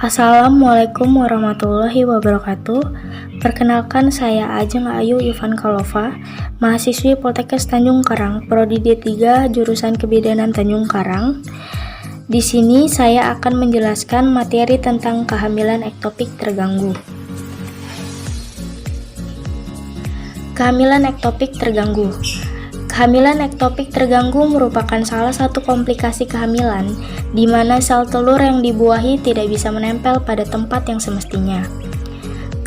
Assalamualaikum warahmatullahi wabarakatuh. Perkenalkan, saya Ajeng Ayu Ivankalova, mahasiswi Poltekkes Tanjung Karang, Prodi D3, jurusan Kebidanan Tanjung Karang. Di sini saya akan menjelaskan materi tentang kehamilan ektopik terganggu. Kehamilan ektopik terganggu. Kehamilan ektopik terganggu merupakan salah satu komplikasi kehamilan di mana sel telur yang dibuahi tidak bisa menempel pada tempat yang semestinya.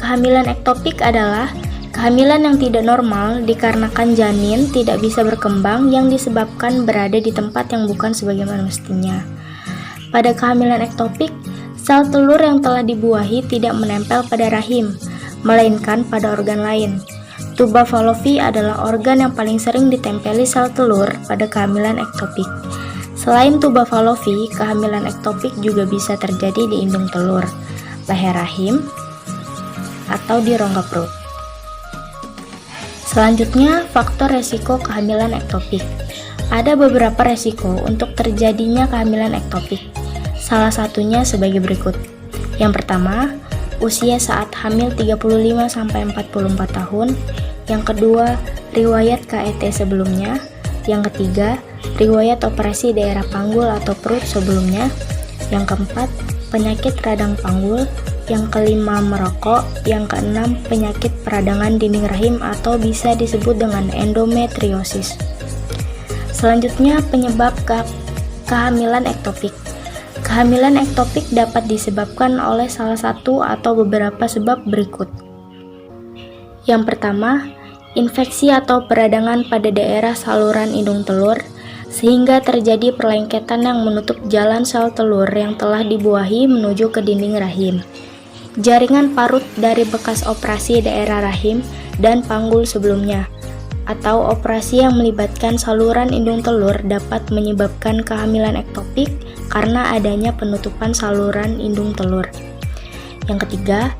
Kehamilan ektopik adalah kehamilan yang tidak normal dikarenakan janin tidak bisa berkembang yang disebabkan berada di tempat yang bukan sebagaimana mestinya. Pada kehamilan ektopik, sel telur yang telah dibuahi tidak menempel pada rahim, melainkan pada organ lain. Tuba Fallopi adalah organ yang paling sering ditempeli sel telur pada kehamilan ektopik. Selain tuba Fallopi, kehamilan ektopik juga bisa terjadi di indung telur, leher rahim, atau di rongga perut. Selanjutnya, faktor resiko kehamilan ektopik. Ada beberapa resiko untuk terjadinya kehamilan ektopik. Salah satunya sebagai berikut. Yang pertama, usia saat hamil 35-44 tahun. Yang kedua, riwayat KET sebelumnya. Yang ketiga, riwayat operasi daerah panggul atau perut sebelumnya. Yang keempat, penyakit radang panggul. Yang kelima, merokok. Yang keenam, penyakit peradangan dinding rahim atau bisa disebut dengan endometriosis. Selanjutnya, penyebab kehamilan ektopik. Kehamilan ektopik dapat disebabkan oleh salah satu atau beberapa sebab berikut. Yang pertama, infeksi atau peradangan pada daerah saluran indung telur, sehingga terjadi perlengketan yang menutup jalan sel telur yang telah dibuahi menuju ke dinding rahim. Jaringan parut dari bekas operasi daerah rahim dan panggul sebelumnya, atau operasi yang melibatkan saluran indung telur dapat menyebabkan kehamilan ektopik karena adanya penutupan saluran indung telur. Yang ketiga,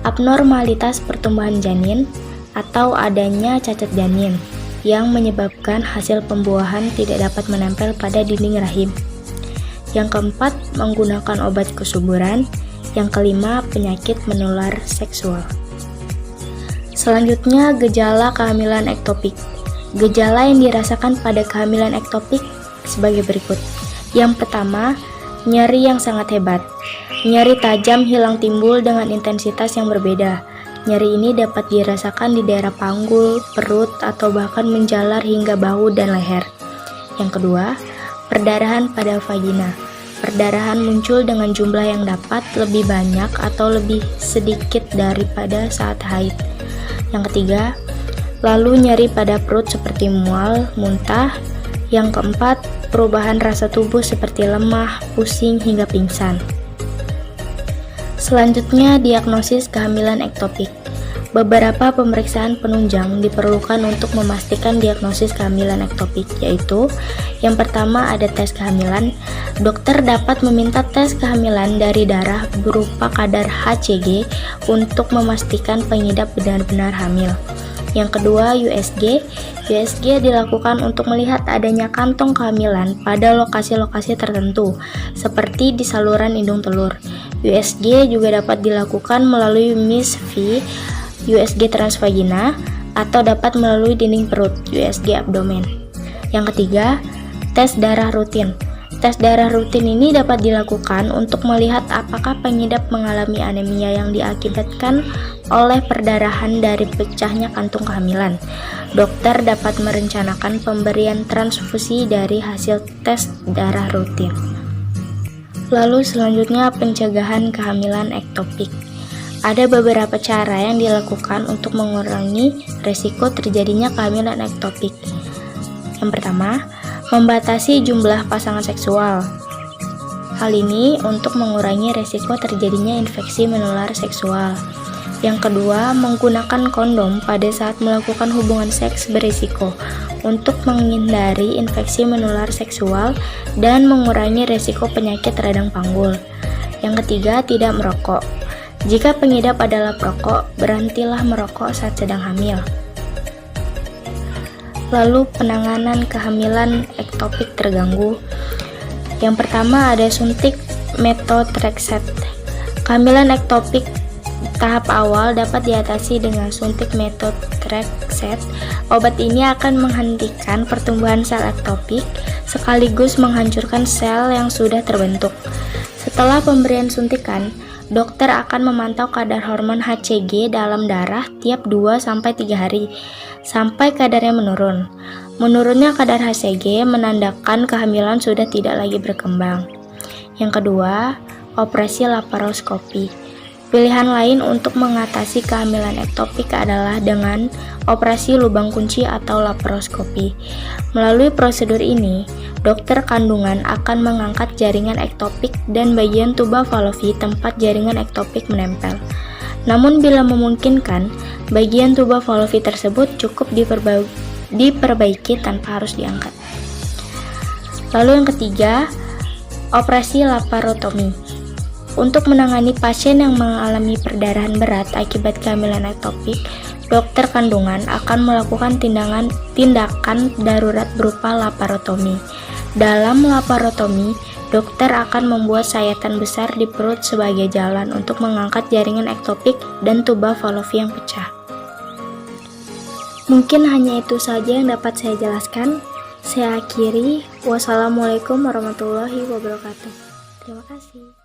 abnormalitas pertumbuhan janin atau adanya cacat janin yang menyebabkan hasil pembuahan tidak dapat menempel pada dinding rahim. Yang keempat, menggunakan obat kesuburan. Yang kelima, penyakit menular seksual. Selanjutnya, gejala kehamilan ektopik. Gejala yang dirasakan pada kehamilan ektopik sebagai berikut. Yang pertama, nyeri yang sangat hebat. Nyeri tajam hilang timbul dengan intensitas yang berbeda. Nyeri ini dapat dirasakan di daerah panggul, perut, atau bahkan menjalar hingga bahu dan leher. Yang kedua, perdarahan pada vagina. Perdarahan muncul dengan jumlah yang dapat lebih banyak atau lebih sedikit daripada saat haid. Yang ketiga, lalu nyeri pada perut seperti mual, muntah. Yang keempat, perubahan rasa tubuh seperti lemah, pusing, hingga pingsan. Selanjutnya, diagnosis kehamilan ektopik. Beberapa pemeriksaan penunjang diperlukan untuk memastikan diagnosis kehamilan ektopik, yaitu yang pertama ada tes kehamilan. Dokter dapat meminta tes kehamilan dari darah berupa kadar HCG untuk memastikan pengidap benar-benar hamil. Yang kedua, USG. USG dilakukan untuk melihat adanya kantong kehamilan pada lokasi-lokasi tertentu, seperti di saluran indung telur. USG juga dapat dilakukan melalui MIS-V, USG transvagina, atau dapat melalui dinding perut, USG abdomen. Yang ketiga, tes darah rutin. Tes darah rutin ini dapat dilakukan untuk melihat apakah pengidap mengalami anemia yang diakibatkan oleh perdarahan dari pecahnya kantung kehamilan. Dokter dapat merencanakan pemberian transfusi dari hasil tes darah rutin. Lalu selanjutnya, pencegahan kehamilan ektopik. Ada beberapa cara yang dilakukan untuk mengurangi risiko terjadinya kehamilan ektopik. Yang pertama, membatasi jumlah pasangan seksual. Hal ini untuk mengurangi risiko terjadinya infeksi menular seksual. Yang kedua, menggunakan kondom pada saat melakukan hubungan seks berisiko untuk menghindari infeksi menular seksual dan mengurangi risiko penyakit radang panggul. Yang ketiga, tidak merokok. Jika pengidap adalah perokok, berhentilah merokok saat sedang hamil. Lalu, penanganan kehamilan ektopik terganggu. Yang pertama ada suntik methotrexate. Kehamilan ektopik tahap awal dapat diatasi dengan suntik methotrexate. Obat ini akan menghentikan pertumbuhan sel ektopik sekaligus menghancurkan sel yang sudah terbentuk. Setelah pemberian suntikan, dokter akan memantau kadar hormon HCG dalam darah tiap 2-3 hari sampai kadarnya menurun. Menurunnya kadar HCG menandakan kehamilan sudah tidak lagi berkembang. Yang kedua, operasi laparoskopi. Pilihan lain untuk mengatasi kehamilan ektopik adalah dengan operasi lubang kunci atau laparoskopi. Melalui prosedur ini, dokter kandungan akan mengangkat jaringan ektopik dan bagian tuba Fallopi tempat jaringan ektopik menempel. Namun bila memungkinkan, bagian tuba Fallopi tersebut cukup diperbaiki tanpa harus diangkat. Lalu yang ketiga, operasi laparotomi. Untuk menangani pasien yang mengalami perdarahan berat akibat kehamilan ektopik, dokter kandungan akan melakukan tindakan darurat berupa laparotomi. Dalam laparotomi, dokter akan membuat sayatan besar di perut sebagai jalan untuk mengangkat jaringan ektopik dan tuba Fallopi yang pecah. Mungkin hanya itu saja yang dapat saya jelaskan. Saya akhiri. Wassalamualaikum warahmatullahi wabarakatuh. Terima kasih.